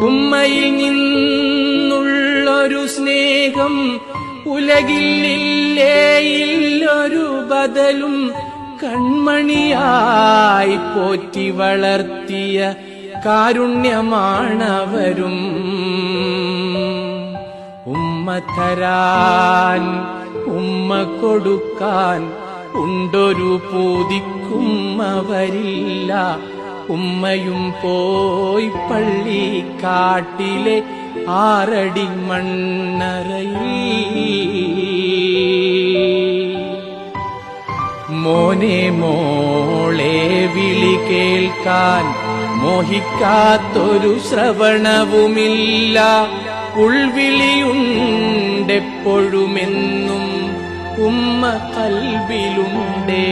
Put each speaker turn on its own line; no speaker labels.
ഉമ്മയിൽ നിന്നുള്ളൊരു സ്നേഹം ഉലകിലില്ലേയില്ലൊരു ബദലും കൺമണിയായി പോറ്റി വളർത്തിയ കാരുണ്യമാണവരും. ഉമ്മ തരാൻ ഉമ്മ കൊടുക്കാൻ ഉണ്ടൊരു പൂതിക്കും അവരില്ല. ഉമ്മയും പോയി പള്ളിക്കാട്ടിലെ 6 അടി മണ്ണറയിൽ. മോനെ മോളെ വിളി കേൾക്കാൻ മോഹിക്കാത്തൊരു ശ്രവണവുമില്ല. ഉൾവിളിയുണ്ടെപ്പോഴുമെന്നും ഉമ്മ കൽബിലുണ്ടേ.